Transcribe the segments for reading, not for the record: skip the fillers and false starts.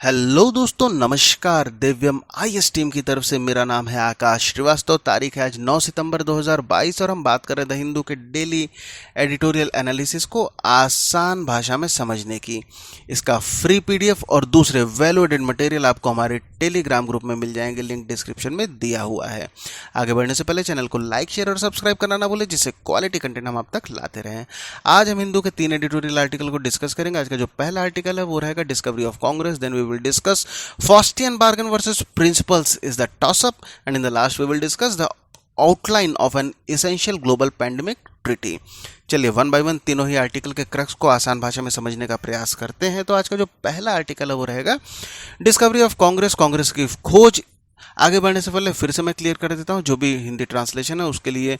Hello दोस्तों, नमस्कार। दिव्यम IAS team की तरफ से मेरा नाम है आकाश श्रीवास्तव। तारीख है आज 9 सितंबर 2022 और हम बात कर रहे हैं द हिंदू के डेली एडिटोरियल एनालिसिस को आसान भाषा में समझने की। इसका फ्री पीडीएफ और दूसरे वैल्यू एडेड मटेरियल आपको हमारे टेलीग्राम ग्रुप में मिल जाएंगे, लिंक डिस्क्रिप्शन में दिया हुआ है। आगे बढ़ने से पहले चैनल को लाइक, शेयर और सब्सक्राइब करना ना भूलें, जिससे क्वालिटी कंटेंट हम आप तक लाते रहें। आज हम हिंदू के 3 एडिटोरियल आर्टिकल को डिस्कस करेंगे। आज का जो पहला आर्टिकल है वो रहेगा discovery of Congress, then we will discuss Faustian bargain versus principles is the toss up, and in the last we will discuss the outline of an essential global pandemic treaty। चलिए one by one तीनों ही article के crux को आसान भाषा में समझने का प्रयास करते हैं। तो आज का जो पहला आर्टिकल है वो रहेगा डिस्कवरी ऑफ कांग्रेस, कांग्रेस की खोज। आगे बढ़ने से पहले फिर से मैं क्लियर कर देता हूं, जो भी हिंदी ट्रांसलेशन है उसके लिए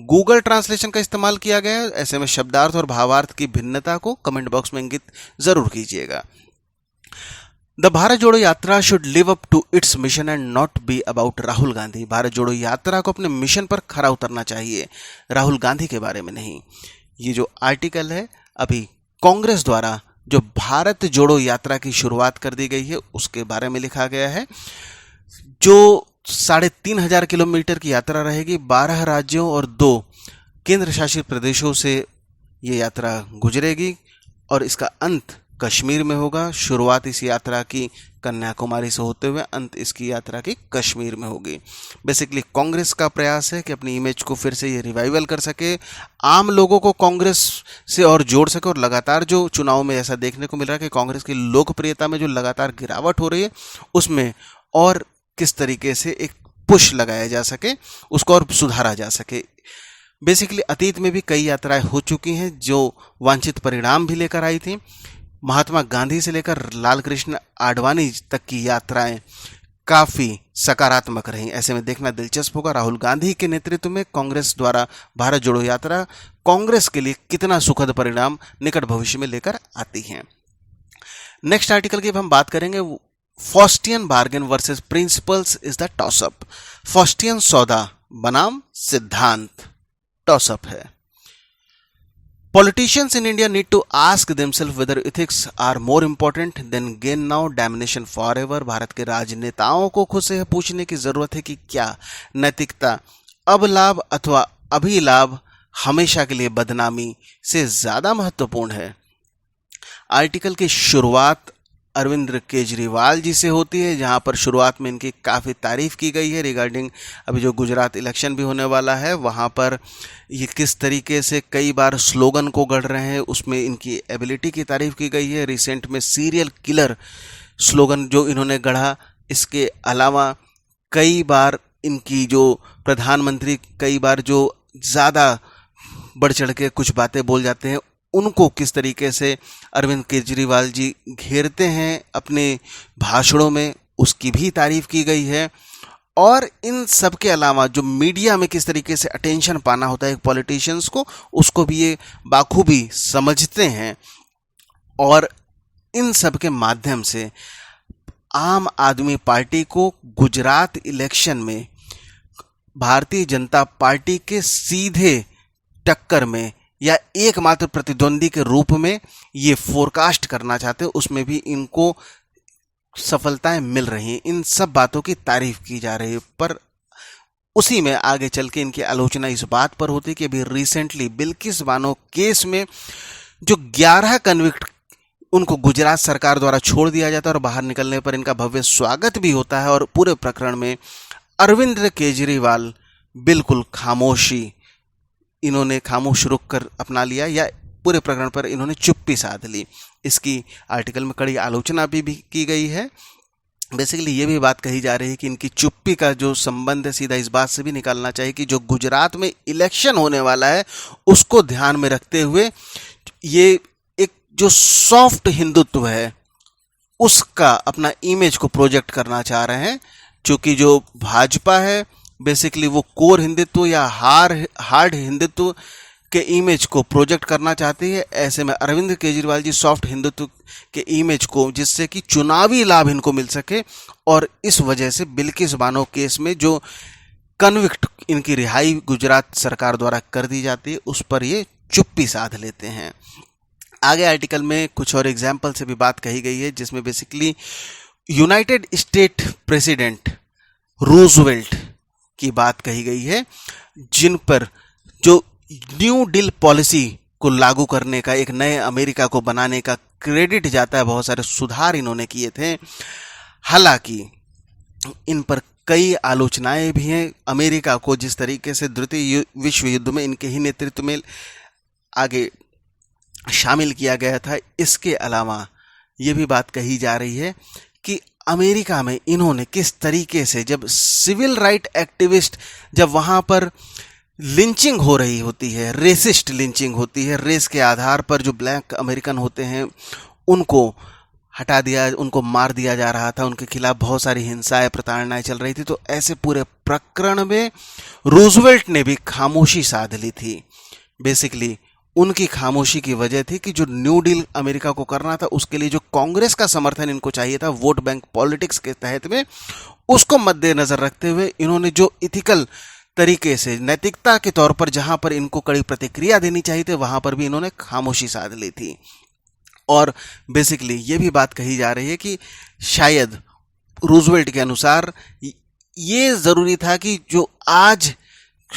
गूगल ट्रांसलेशन का इस्तेमाल किया गया है। ऐसे में शब्दार्थ और भावार्थ की भिन्नता को कमेंट बॉक्स में इंगित जरूर कीजिएगा। The Bharat Jodo Yatra should live up to its mission and not be about Rahul Gandhi. Bharat Jodo Yatra को अपने मिशन पर खरा उतरना चाहिए, राहुल गांधी के बारे में नहीं। ये जो आर्टिकल है अभी कांग्रेस द्वारा जो भारत जोड़ो यात्रा की शुरुआत कर दी गई है उसके बारे में लिखा गया है। जो 3,500 किलोमीटर की यात्रा रहेगी, 12 राज्यों और 2 केंद्र शासित प्रदेशों से ये यात्रा गुजरेगी और इसका अंत कश्मीर में होगा। शुरुआत इस यात्रा की कन्याकुमारी से होते हुए अंत इसकी यात्रा की कश्मीर में होगी। बेसिकली कांग्रेस का प्रयास है कि अपनी इमेज को फिर से ये रिवाइवल कर सके, आम लोगों को कांग्रेस से और जोड़ सके। और लगातार जो चुनाव में ऐसा देखने को मिल रहा है कि कांग्रेस की लोकप्रियता में जो लगातार गिरावट हो रही है उसमें और किस तरीके से एक पुश लगाया जा सके, उसको और सुधारा जा सके। बेसिकली अतीत में भी कई यात्राएं हो चुकी हैं जो वांछित परिणाम भी लेकर आई थी। महात्मा गांधी से लेकर लाल कृष्ण आडवाणी तक की यात्राएं काफी सकारात्मक रहीं। ऐसे में देखना दिलचस्प होगा राहुल गांधी के नेतृत्व में कांग्रेस द्वारा भारत जोड़ो यात्रा कांग्रेस के लिए कितना सुखद परिणाम निकट भविष्य में लेकर आती है। नेक्स्ट आर्टिकल की हम बात करेंगे Faustian bargain versus principles is the tossup. Faustian सौदा बनाम सिद्धांत टॉसअप है। Politicians in India need to ask themselves whether ethics are more important than gain now, domination forever। Bharat के राजनेताओं को खुद से पूछने की जरूरत है कि क्या नैतिकता अब लाभ अथवा अभी लाभ हमेशा के लिए बदनामी से ज्यादा महत्वपूर्ण है। आर्टिकल की शुरुआत अरविंद केजरीवाल जी से होती है, जहां पर शुरुआत में इनकी काफ़ी तारीफ की गई है रिगार्डिंग अभी जो गुजरात इलेक्शन भी होने वाला है वहां पर ये किस तरीके से कई बार स्लोगन को गढ़ रहे हैं, उसमें इनकी एबिलिटी की तारीफ की गई है। रिसेंट में सीरियल किलर स्लोगन जो इन्होंने गढ़ा, इसके अलावा कई बार इनकी जो प्रधानमंत्री कई बार जो ज़्यादा बढ़ चढ़ के कुछ बातें बोल जाते हैं उनको किस तरीके से अरविंद केजरीवाल जी घेरते हैं अपने भाषणों में, उसकी भी तारीफ की गई है। और इन सब के अलावा जो मीडिया में किस तरीके से अटेंशन पाना होता है एक पॉलिटिशियंस को, उसको भी ये बाखूबी समझते हैं। और इन सब के माध्यम से आम आदमी पार्टी को गुजरात इलेक्शन में भारतीय जनता पार्टी के सीधे टक्कर में या एकमात्र प्रतिद्वंदी के रूप में ये फोरकास्ट करना चाहते हैं, उसमें भी इनको सफलताएं मिल रही हैं। इन सब बातों की तारीफ की जा रही है, पर उसी में आगे चल के इनकी आलोचना इस बात पर होती है कि अभी रिसेंटली बिल्किस बानो केस में जो 11 कन्विक्ट उनको गुजरात सरकार द्वारा छोड़ दिया जाता है और बाहर निकलने पर इनका भव्य स्वागत भी होता है। और पूरे प्रकरण में अरविंद केजरीवाल बिल्कुल इन्होंने खामोश रुख कर अपना लिया या पूरे प्रकरण पर इन्होंने चुप्पी साध ली। इसकी आर्टिकल में कड़ी आलोचना भी की गई है। बेसिकली ये भी बात कही जा रही है कि इनकी चुप्पी का जो संबंध है सीधा इस बात से भी निकालना चाहिए कि जो गुजरात में इलेक्शन होने वाला है उसको ध्यान में रखते हुए ये एक जो सॉफ्ट हिंदुत्व है उसका अपना इमेज को प्रोजेक्ट करना चाह रहे हैं। चूँकि जो भाजपा है बेसिकली वो कोर हिंदुत्व या हार्ड हिंदुत्व के इमेज को प्रोजेक्ट करना चाहती है। ऐसे में अरविंद केजरीवाल जी सॉफ्ट हिंदुत्व के इमेज को, जिससे कि चुनावी लाभ इनको मिल सके, और इस वजह से बिल्किस बानो केस में जो कन्विक्ट इनकी रिहाई गुजरात सरकार द्वारा कर दी जाती है उस पर ये चुप्पी साध लेते हैं। आगे आर्टिकल में कुछ और एग्जाम्पल से भी बात कही गई है, जिसमें basically United state president Roosevelt की बात कही गई है, जिन पर जो न्यू डील पॉलिसी को लागू करने का, एक नए अमेरिका को बनाने का क्रेडिट जाता है। बहुत सारे सुधार इन्होंने किए थे। हालांकि इन पर कई आलोचनाएं भी हैं। अमेरिका को जिस तरीके से द्वितीय विश्व युद्ध में इनके ही नेतृत्व में आगे शामिल किया गया था, इसके अलावा ये भी बात कही जा रही है कि अमेरिका में इन्होंने किस तरीके से, जब सिविल राइट एक्टिविस्ट, जब वहाँ पर लिंचिंग हो रही होती है, रेसिस्ट लिंचिंग होती है, रेस के आधार पर जो ब्लैक अमेरिकन होते हैं उनको हटा दिया, उनको मार दिया जा रहा था, उनके खिलाफ बहुत सारी हिंसाएं, प्रताड़नाएं चल रही थी। तो ऐसे पूरे प्रकरण में रूजवेल्ट ने भी खामोशी साध ली थी। बेसिकली उनकी खामोशी की वजह थी कि जो न्यू डील अमेरिका को करना था, उसके लिए जो कांग्रेस का समर्थन इनको चाहिए था वोट बैंक पॉलिटिक्स के तहत में, उसको मद्देनजर रखते हुए इन्होंने जो इथिकल तरीके से, नैतिकता के तौर पर जहां पर इनको कड़ी प्रतिक्रिया देनी चाहिए थी, वहां पर भी इन्होंने खामोशी साध ली थी। और बेसिकली ये भी बात कही जा रही है कि शायद रूजवेल्ट के अनुसार ये ज़रूरी था कि जो आज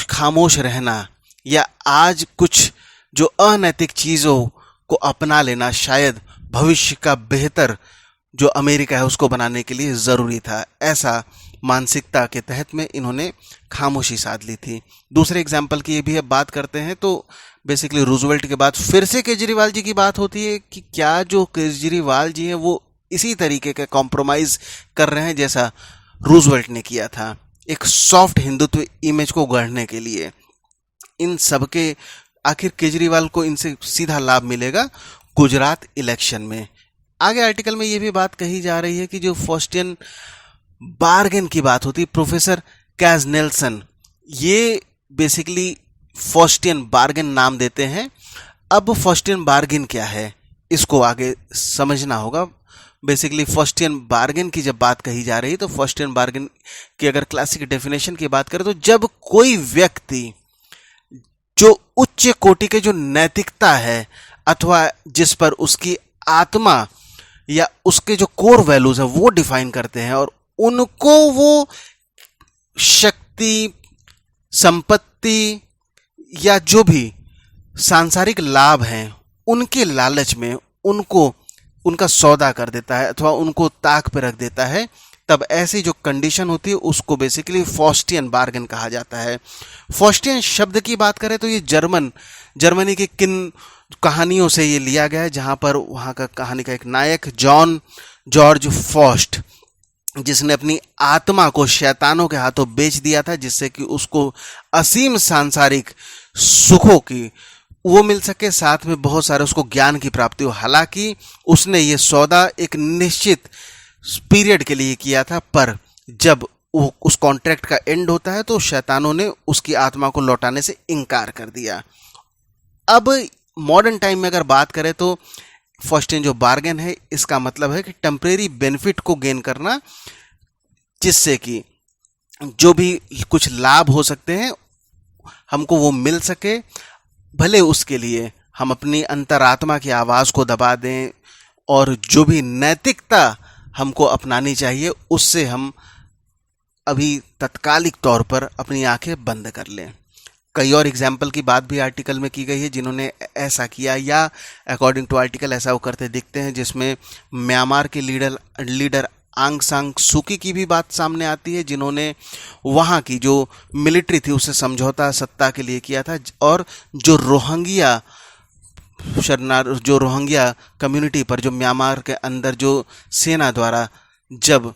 खामोश रहना या आज कुछ जो अनैतिक चीज़ों को अपना लेना शायद भविष्य का बेहतर जो अमेरिका है उसको बनाने के लिए ज़रूरी था। ऐसा मानसिकता के तहत में इन्होंने खामोशी साध ली थी। दूसरे एग्जाम्पल की ये भी अब बात करते हैं तो बेसिकली रूजवेल्ट के बाद फिर से केजरीवाल जी की बात होती है कि क्या जो केजरीवाल जी हैं वो इसी तरीके का कॉम्प्रोमाइज़ कर रहे हैं जैसा रूजवेल्ट ने किया था, एक सॉफ्ट हिंदुत्व इमेज को गढ़ने के लिए। इन सबके आखिर केजरीवाल को इनसे सीधा लाभ मिलेगा गुजरात इलेक्शन में। आगे आर्टिकल में ये भी बात कही जा रही है कि जो फॉस्टियन बार्गेन की बात होती है, प्रोफेसर कैज नेल्सन ये बेसिकली फॉस्टियन बार्गेन नाम देते हैं। अब फॉस्टियन बार्गेन क्या है इसको आगे समझना होगा। बेसिकली फॉस्टियन बार्गेन की जब बात कही जा रही है तो फॉस्टियन बार्गेन की अगर क्लासिक डेफिनेशन की बात करें तो जब कोई व्यक्ति जो उच्च कोटि के जो नैतिकता है अथवा जिस पर उसकी आत्मा या उसके जो कोर वैल्यूज है वो डिफाइन करते हैं और उनको वो शक्ति, संपत्ति या जो भी सांसारिक लाभ हैं उनके लालच में उनको उनका सौदा कर देता है अथवा उनको ताक पे रख देता है, तब ऐसी जो कंडीशन होती है उसको बेसिकली फॉस्टियन बार्गेन कहा जाता है। फॉस्टियन शब्द की बात करें तो ये जर्मनी की किन कहानियों से ये लिया गया है, जहाँ पर वहाँ का कहानी का एक नायक जॉर्ज फॉस्ट, जिसने अपनी आत्मा को शैतानों के हाथों बेच दिया था जिससे कि उसको असीम सांसारिक सुखों की वो मिल सके, साथ में बहुत सारे उसको ज्ञान की प्राप्ति हो। हालांकि उसने ये सौदा एक निश्चित पीरियड के लिए किया था, पर जब वो उस कॉन्ट्रैक्ट का एंड होता है तो शैतानों ने उसकी आत्मा को लौटाने से इनकार कर दिया। अब मॉडर्न टाइम में अगर बात करें तो फॉस्टियन जो बार्गेन है इसका मतलब है कि टेम्परेरी बेनिफिट को गेन करना, जिससे कि जो भी कुछ लाभ हो सकते हैं हमको वो मिल सके, भले उसके लिए हम अपनी अंतरात्मा की आवाज़ को दबा दें और जो भी नैतिकता हमको अपनानी चाहिए उससे हम अभी तत्कालिक तौर पर अपनी आंखें बंद कर लें। कई और एग्जाम्पल की बात भी आर्टिकल में की गई है जिन्होंने ऐसा किया या अकॉर्डिंग टू आर्टिकल ऐसा वो करते दिखते हैं, जिसमें म्यांमार के लीडर आंग सान सूकी की भी बात सामने आती है, जिन्होंने वहाँ की जो मिलिट्री थी उससे समझौता सत्ता के लिए किया था और जो रोहिंग्या कम्युनिटी पर जो म्यांमार के अंदर जो सेना द्वारा जब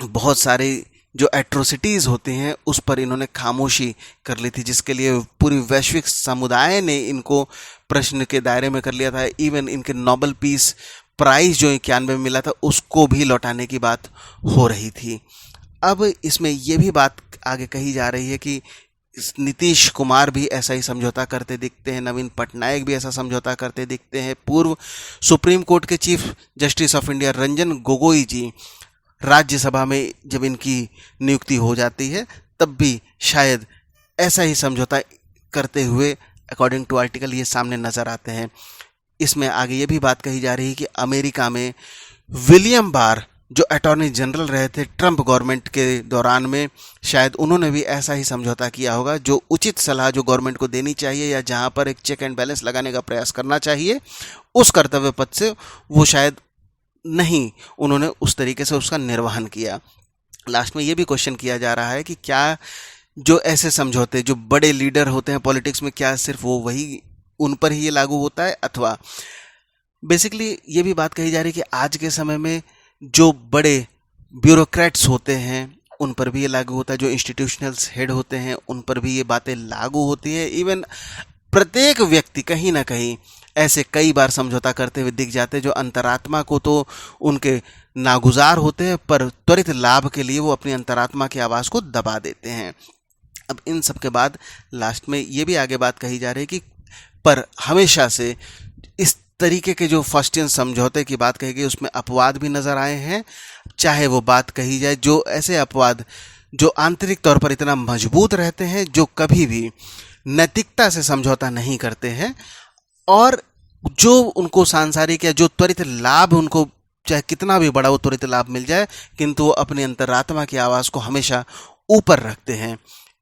बहुत सारे जो एट्रोसिटीज़ होती हैं उस पर इन्होंने खामोशी कर ली थी, जिसके लिए पूरी वैश्विक समुदाय ने इनको प्रश्न के दायरे में कर लिया था। इवन इनके नोबेल पीस प्राइज़ जो 91 में मिला था उसको भी लौटाने की बात हो रही थी। अब इसमें यह भी बात आगे कही जा रही है कि नीतीश कुमार भी ऐसा ही समझौता करते दिखते हैं, नवीन पटनायक भी ऐसा समझौता करते दिखते हैं। पूर्व सुप्रीम कोर्ट के chief justice of India Ranjan Gogoi ji Rajya Sabha में जब इनकी नियुक्ति हो जाती है तब भी शायद ऐसा ही समझौता करते हुए अकॉर्डिंग टू आर्टिकल ये सामने नज़र आते हैं। इसमें आगे ये भी बात कही जा रही है कि अमेरिका में विलियम बार जो अटॉर्नी जनरल रहे थे ट्रंप गवर्नमेंट के दौरान में, शायद उन्होंने भी ऐसा ही समझौता किया होगा। जो उचित सलाह जो गवर्नमेंट को देनी चाहिए या जहां पर एक चेक एंड बैलेंस लगाने का प्रयास करना चाहिए, उस कर्तव्य पद से वो शायद नहीं उन्होंने उस तरीके से उसका निर्वहन किया। लास्ट में ये भी क्वेश्चन किया जा रहा है कि क्या जो ऐसे समझौते जो बड़े लीडर होते हैं पॉलिटिक्स में, क्या सिर्फ वो वही उन पर ही ये लागू होता है, अथवा बेसिकली ये भी बात कही जा रही है कि आज के समय में जो बड़े ब्यूरोक्रेट्स होते हैं उन पर भी ये लागू होता है, जो इंस्टीट्यूशनल्स हेड होते हैं उन पर भी ये बातें लागू होती है। इवन प्रत्येक व्यक्ति कहीं ना कहीं ऐसे कई बार समझौता करते हुए दिख जाते हैं, जो अंतरात्मा को तो उनके नागुजार होते हैं, पर त्वरित लाभ के लिए वो अपनी अंतरात्मा की आवाज़ को दबा देते हैं। अब इन सब के बाद लास्ट में ये भी आगे बात कही जा रही है कि पर हमेशा से इस तरीके के जो फर्स्टियन समझौते की बात कही गई उसमें अपवाद भी नजर आए हैं। चाहे वो बात कही जाए जो ऐसे अपवाद जो आंतरिक तौर पर इतना मजबूत रहते हैं, जो कभी भी नैतिकता से समझौता नहीं करते हैं, और जो उनको सांसारिक या जो त्वरित लाभ उनको चाहे कितना भी बड़ा वो त्वरित लाभ मिल जाए, किंतु वो अपनी अंतरात्मा की आवाज़ को हमेशा ऊपर रखते हैं।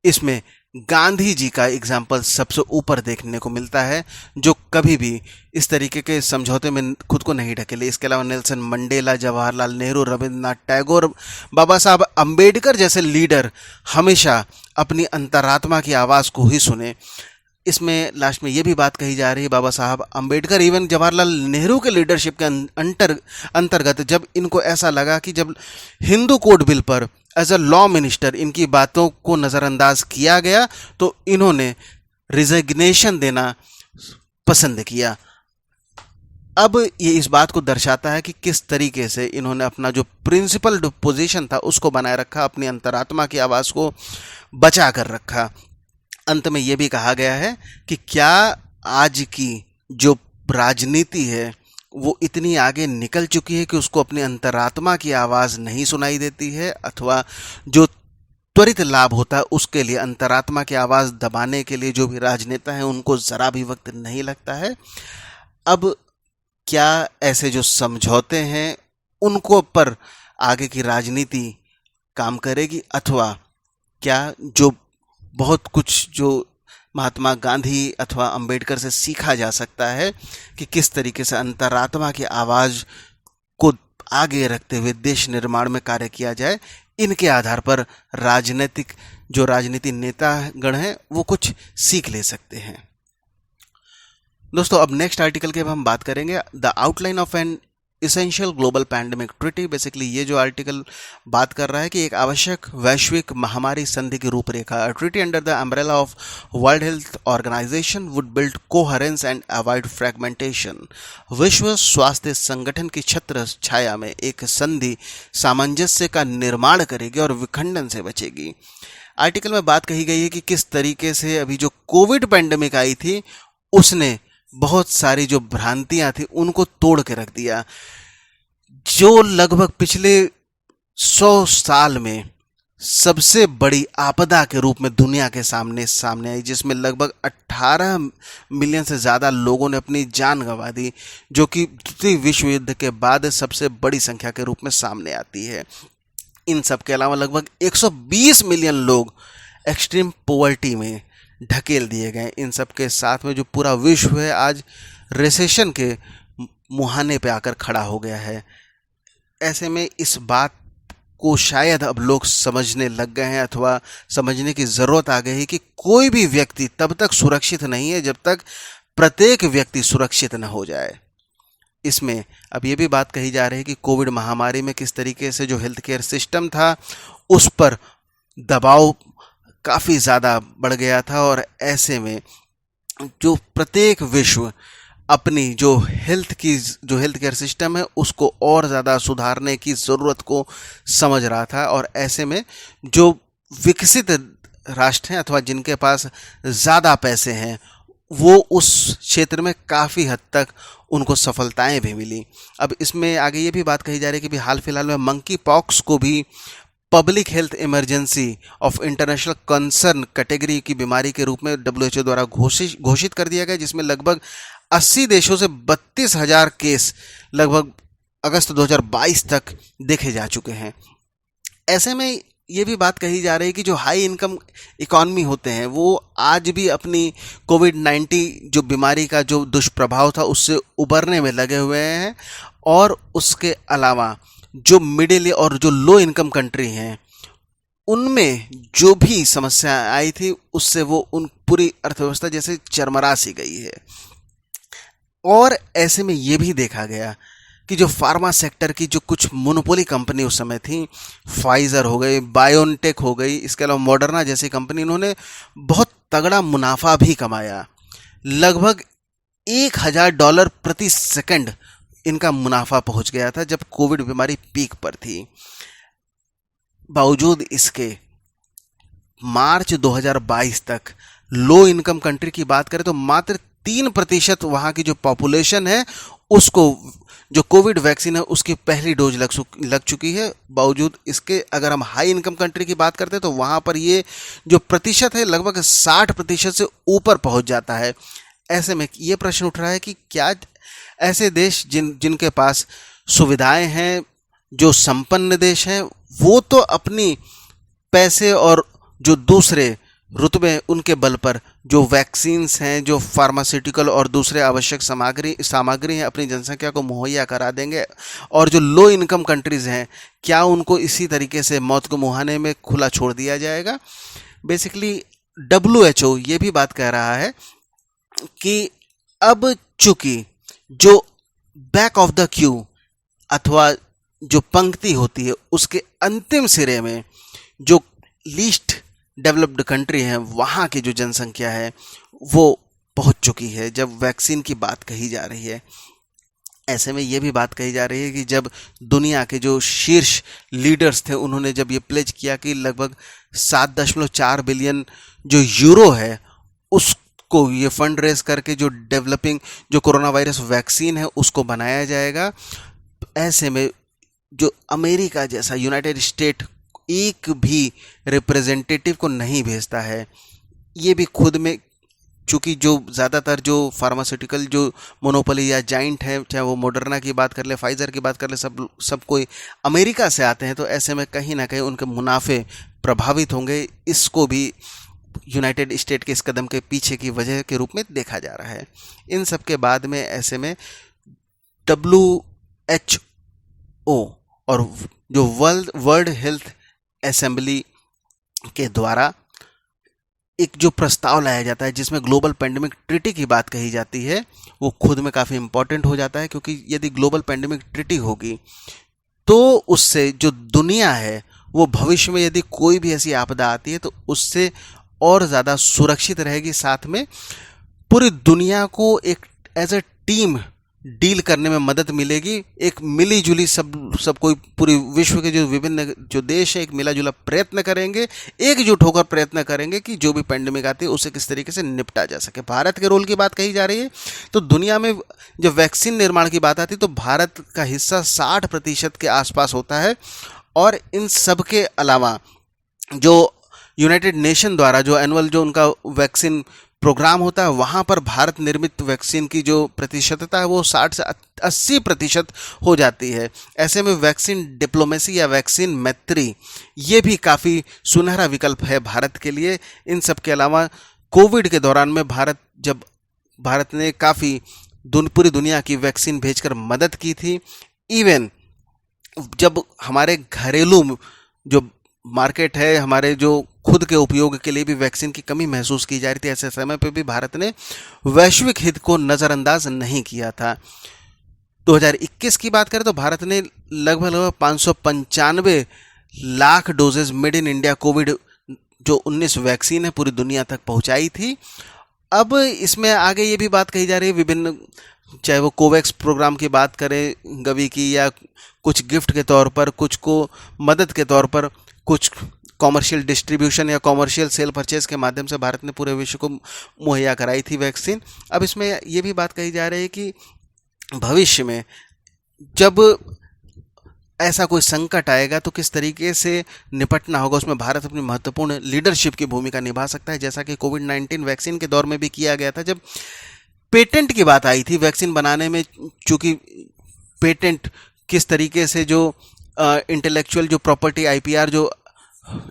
इसमें गांधी जी का एग्जाम्पल सबसे ऊपर देखने को मिलता है, जो कभी भी इस तरीके के समझौते में खुद को नहीं ढकेले। इसके अलावा नेल्सन मंडेला, जवाहरलाल नेहरू, रविंद्रनाथ टैगोर, बाबा साहब अंबेडकर जैसे लीडर हमेशा अपनी अंतरात्मा की आवाज़ को ही सुने। इसमें लास्ट में ये भी बात कही जा रही है, बाबा साहब अंबेडकर इवन जवाहरलाल नेहरू के लीडरशिप के अंतर्गत जब इनको ऐसा लगा कि जब हिंदू कोड बिल पर एज अ लॉ मिनिस्टर इनकी बातों को नज़रअंदाज किया गया, तो इन्होंने रिजिग्नेशन देना पसंद किया। अब ये इस बात को दर्शाता है कि किस तरीके से इन्होंने अपना जो प्रिंसिपल पोजीशन था उसको बनाए रखा, अपनी अंतरात्मा की आवाज़ को बचा कर रखा। अंत में ये भी कहा गया है कि क्या आज की जो राजनीति है वो इतनी आगे निकल चुकी है कि उसको अपनी अंतरात्मा की आवाज़ नहीं सुनाई देती है, अथवा जो त्वरित लाभ होता है उसके लिए अंतरात्मा की आवाज़ दबाने के लिए जो भी राजनेता हैं उनको ज़रा भी वक्त नहीं लगता है। अब क्या ऐसे जो समझौते हैं उनको पर आगे की राजनीति काम करेगी, अथवा क्या जो बहुत कुछ जो महात्मा गांधी अथवा अंबेडकर से सीखा जा सकता है कि किस तरीके से अंतरात्मा की आवाज़ को आगे रखते हुए देश निर्माण में कार्य किया जाए, इनके आधार पर राजनीति नेतागण हैं वो कुछ सीख ले सकते हैं। दोस्तों अब नेक्स्ट आर्टिकल की हम बात करेंगे, the outline of N essential global pandemic treaty. Basically ये जो आर्टिकल बात कर रहा है कि एक आवश्यक वैश्विक महामारी संधि की रूपरेखा, treaty under the umbrella of World Health Organization would build coherence and avoid fragmentation. विश्व स्वास्थ्य संगठन की छत्र छाया में एक संधि सामंजस्य का निर्माण करेगी और विखंडन से बचेगी। आर्टिकल में बात कही गई है कि किस तरीके से अभी जो कोविड पैंडेमिक आई थी उसने बहुत सारी जो भ्रांतियां थी उनको तोड़ के रख दिया। जो लगभग पिछले 100 साल में सबसे बड़ी आपदा के रूप में दुनिया के सामने आई, जिसमें लगभग 18 मिलियन से ज़्यादा लोगों ने अपनी जान गंवा दी, जो कि द्वितीय विश्व युद्ध के बाद सबसे बड़ी संख्या के रूप में सामने आती है। इन सब के अलावा लगभग 120 मिलियन लोग एक्सट्रीम पॉवर्टी में ढकेल दिए गए। इन सब के साथ में जो पूरा विश्व है आज रिसेशन के मुहाने पे आकर खड़ा हो गया है। ऐसे में इस बात को शायद अब लोग समझने लग गए हैं, अथवा समझने की ज़रूरत आ गई है कि कोई भी व्यक्ति तब तक सुरक्षित नहीं है जब तक प्रत्येक व्यक्ति सुरक्षित न हो जाए। इसमें अब ये भी बात कही जा रही है कि कोविड महामारी में किस तरीके से जो हेल्थ केयर सिस्टम था उस पर दबाव काफ़ी ज़्यादा बढ़ गया था, और ऐसे में जो प्रत्येक विश्व अपनी जो हेल्थ केयर सिस्टम है उसको और ज़्यादा सुधारने की ज़रूरत को समझ रहा था। और ऐसे में जो विकसित राष्ट्र हैं अथवा जिनके पास ज़्यादा पैसे हैं वो उस क्षेत्र में काफ़ी हद तक उनको सफलताएं भी मिली। अब इसमें आगे ये भी बात कही जा रही है कि हाल फिलहाल में मंकी पॉक्स को भी public health emergency of international concern category की बीमारी के रूप में WHO द्वारा घोषित कर दिया गया, जिसमें लगभग 80 देशों से 32,000 केस लगभग अगस्त 2022 तक देखे जा चुके हैं। ऐसे में ये भी बात कही जा रही है कि जो हाई इनकम इकॉनमी होते हैं वो आज भी अपनी कोविड-19 जो बीमारी का जो दुष्प्रभाव था उससे उबरने में लगे हुए हैं, और उसके अलावा जो मिडिल और जो लो इनकम कंट्री हैं उनमें जो भी समस्या आई थी उससे वो उन पूरी अर्थव्यवस्था जैसे चरमरा सी गई है। और ऐसे में ये भी देखा गया कि जो फार्मा सेक्टर की जो कुछ मोनोपोली कंपनी उस समय थी, फाइजर हो गई, बायोनटेक हो गई, इसके अलावा मॉडर्ना जैसी कंपनी, इन्होंने बहुत तगड़ा मुनाफा भी कमाया। लगभग $1,000 प्रति सेकंड इनका मुनाफा पहुंच गया था जब कोविड बीमारी पीक पर थी। बावजूद इसके मार्च 2022 तक लो इनकम कंट्री की बात करें तो मात्र 3% वहाँ की जो पॉपुलेशन है उसको जो कोविड वैक्सीन है उसकी पहली डोज लग चुकी है। बावजूद इसके अगर हम हाई इनकम कंट्री की बात करते हैं तो वहाँ पर ये जो प्रतिशत है लगभग 60% से ऊपर पहुँच जाता है। ऐसे में ये प्रश्न उठ रहा है कि क्या ऐसे देश जिनके पास सुविधाएं हैं, जो संपन्न देश हैं, वो तो अपनी पैसे और जो दूसरे रुतबे उनके बल पर जो वैक्सीन्स हैं, जो फार्मास्यूटिकल और दूसरे आवश्यक सामग्री हैं अपनी जनसंख्या को मुहैया करा देंगे, और जो लो इनकम कंट्रीज़ हैं क्या उनको इसी तरीके से मौत को मुहाने में खुला छोड़ दिया जाएगा। बेसिकली WHO ये भी बात कह रहा है कि अब चूंकि जो बैक ऑफ द क्यू अथवा जो पंक्ति होती है उसके अंतिम सिरे में जो लीस्ट डेवलप्ड कंट्री है वहाँ की जो जनसंख्या है वो पहुँच चुकी है जब वैक्सीन की बात कही जा रही है। ऐसे में ये भी बात कही जा रही है कि जब दुनिया के जो शीर्ष लीडर्स थे उन्होंने जब ये प्लेज किया कि लगभग 7.4 बिलियन जो यूरो है उसको ये फंड रेज करके जो डेवलपिंग जो कोरोना वायरस वैक्सीन है उसको बनाया जाएगा। ऐसे में जो अमेरिका जैसा यूनाइटेड स्टेट एक भी रिप्रेजेंटेटिव को नहीं भेजता है, ये भी खुद में, चूँकि जो ज़्यादातर जो फार्मास्यूटिकल जो मोनोपोली या जाइंट है, चाहे वो मॉडर्ना की बात कर ले, फाइजर की बात कर ले, सब कोई अमेरिका से आते हैं, तो ऐसे में कहीं ना कहीं उनके मुनाफे प्रभावित होंगे। इसको भी यूनाइटेड स्टेट के इस कदम के पीछे की वजह के रूप में देखा जा रहा है। इन सब के बाद में ऐसे में WHO और जो वर्ल्ड हेल्थ असेंबली के द्वारा एक जो प्रस्ताव लाया जाता है जिसमें ग्लोबल पेंडेमिक ट्रीटी की बात कही जाती है वो खुद में काफ़ी इम्पोर्टेंट हो जाता है, क्योंकि यदि ग्लोबल पेंडेमिक ट्रीटी होगी तो उससे जो दुनिया है वो भविष्य में यदि कोई भी ऐसी आपदा आती है तो उससे और ज़्यादा सुरक्षित रहेगी। साथ में पूरी दुनिया को एक एज अ टीम डील करने में मदद मिलेगी। एक मिली जुली सब कोई पूरी विश्व के जो विभिन्न जो देश है एक मिला जुला प्रयत्न करेंगे, एकजुट होकर प्रयत्न करेंगे कि जो भी पेंडेमिक आती है उसे किस तरीके से निपटा जा सके। भारत के रोल की बात कही जा रही है तो दुनिया में जब वैक्सीन निर्माण की बात आती है तो भारत का हिस्सा 60% के आसपास होता है। और इन सब के अलावा जो यूनाइटेड नेशन द्वारा जो एनुअल जो उनका वैक्सीन प्रोग्राम होता है वहाँ पर भारत निर्मित वैक्सीन की जो प्रतिशतता है वो 60 से 80% हो जाती है। ऐसे में वैक्सीन डिप्लोमेसी या वैक्सीन मैत्री ये भी काफ़ी सुनहरा विकल्प है भारत के लिए। इन सब के अलावा कोविड के दौरान में भारत ने काफ़ी पूरी दुनिया की वैक्सीन भेजकर मदद की थी। इवन जब हमारे घरेलू जो मार्केट है, हमारे जो खुद के उपयोग के लिए भी वैक्सीन की कमी महसूस की जा रही थी, ऐसे समय पे भी भारत ने वैश्विक हित को नज़रअंदाज नहीं किया था। 2021 की बात करें तो भारत ने लगभग 595 lakh doses made in India Covid जो 19 वैक्सीन है पूरी दुनिया तक पहुंचाई थी। अब इसमें आगे ये भी बात कही जा रही है विभिन्न, चाहे वो कोवैक्स प्रोग्राम की बात करें गवी की, या कुछ गिफ्ट के तौर पर, कुछ को मदद के तौर पर, कुछ कॉमर्शियल डिस्ट्रीब्यूशन या कॉमर्शियल सेल परचेज के माध्यम से भारत ने पूरे विश्व को मुहैया कराई थी वैक्सीन। अब इसमें ये भी बात कही जा रही है कि भविष्य में जब ऐसा कोई संकट आएगा तो किस तरीके से निपटना होगा, उसमें भारत अपनी महत्वपूर्ण लीडरशिप की भूमिका निभा सकता है, जैसा कि कोविड-19 वैक्सीन के दौर में भी किया गया था। जब पेटेंट की बात आई थी वैक्सीन बनाने में, चूंकि पेटेंट किस तरीके से जो इंटेलेक्चुअल जो प्रॉपर्टी आईपीआर जो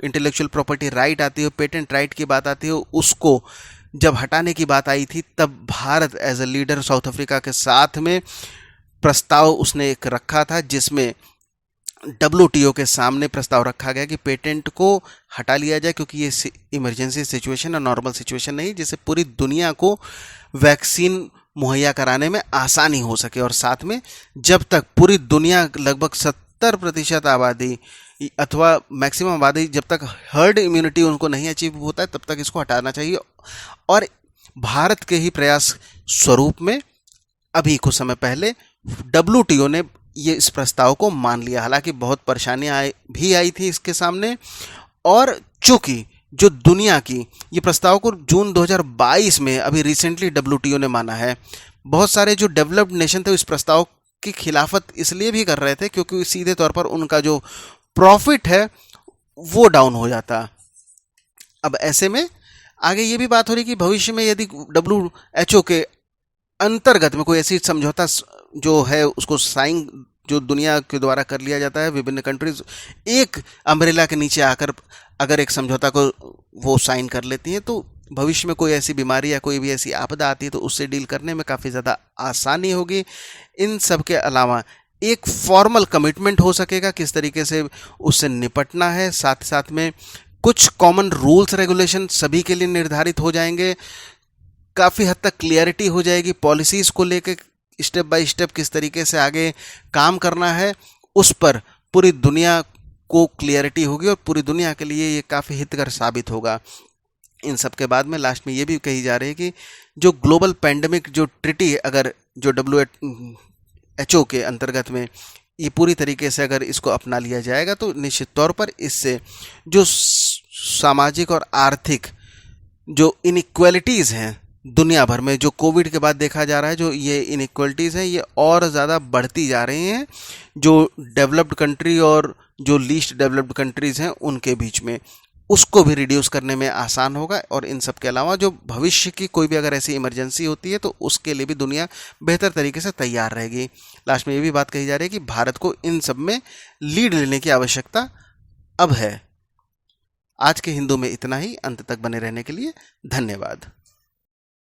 इंटेलेक्चुअल प्रॉपर्टी राइट आती है, पेटेंट राइट की बात आती है, उसको जब हटाने की बात आई थी तब Bharat as a leader South Africa के साथ में प्रस्ताव उसने एक रखा था, जिसमें WTO के सामने प्रस्ताव रखा गया कि पेटेंट को हटा लिया जाए, क्योंकि ये इमरजेंसी सिचुएशन और नॉर्मल सिचुएशन नहीं, जिससे पूरी दुनिया को वैक्सीन मुहैया कराने में आसानी हो सके। और साथ में जब तक पूरी दुनिया लगभग 70% आबादी अथवा मैक्सिमम आबादी, जब तक हर्ड इम्यूनिटी उनको नहीं अचीव होता है, तब तक इसको हटाना चाहिए। और भारत के ही प्रयास स्वरूप में अभी कुछ समय पहले WTO ने ये इस प्रस्ताव को मान लिया। हालांकि बहुत परेशानियां भी आई थी इसके सामने, और चूंकि जो दुनिया की ये प्रस्ताव को जून 2022 में अभी रिसेंटली WTO ने माना है, बहुत सारे जो डेवलप्ड नेशन थे इस प्रस्ताव की खिलाफत इसलिए भी कर रहे थे क्योंकि सीधे तौर पर उनका जो प्रॉफिट है वो डाउन हो जाता। अब ऐसे में आगे ये भी बात हो रही कि भविष्य में यदि WHO के अंतर्गत में कोई ऐसी समझौता जो है उसको साइन जो दुनिया के द्वारा कर लिया जाता है, विभिन्न कंट्रीज एक अम्ब्रेला के नीचे आकर अगर एक समझौता को वो साइन कर लेती हैं, तो भविष्य में कोई ऐसी बीमारी या कोई भी ऐसी आपदा आती है तो उससे डील करने में काफ़ी ज़्यादा आसानी होगी। इन सब के अलावा एक फॉर्मल कमिटमेंट हो सकेगा किस तरीके से उससे निपटना है, साथ साथ में कुछ कॉमन रूल्स रेगुलेशन सभी के लिए निर्धारित हो जाएंगे, काफ़ी हद तक क्लियरिटी हो जाएगी पॉलिसीज़ को लेकर, स्टेप बाय स्टेप किस तरीके से आगे काम करना है उस पर पूरी दुनिया को क्लियरिटी होगी और पूरी दुनिया के लिए ये काफ़ी हितकर साबित होगा। इन सब के बाद में लास्ट में ये भी कही जा रही है कि जो ग्लोबल पैंडेमिक जो ट्रिटी अगर जो WHO के अंतर्गत में ये पूरी तरीके से अगर इसको अपना लिया जाएगा तो निश्चित तौर पर इससे जो सामाजिक और आर्थिक जो इनइक्वालिटीज़ हैं दुनिया भर में, जो कोविड के बाद देखा जा रहा है, जो ये इनइक्वालिटीज़ हैं ये और ज़्यादा बढ़ती जा रही हैं जो डेवलप्ड कंट्री और जो लीस्ट डेवलप्ड कंट्रीज़ हैं उनके बीच में, उसको भी रिड्यूस करने में आसान होगा। और इन सब के अलावा जो भविष्य की कोई भी अगर ऐसी इमरजेंसी होती है तो उसके लिए भी दुनिया बेहतर तरीके से तैयार रहेगी। लास्ट में ये भी बात कही जा रही है कि भारत को इन सब में लीड लेने की आवश्यकता अब है। आज के हिंदू में इतना ही। अंत तक बने रहने के लिए धन्यवाद।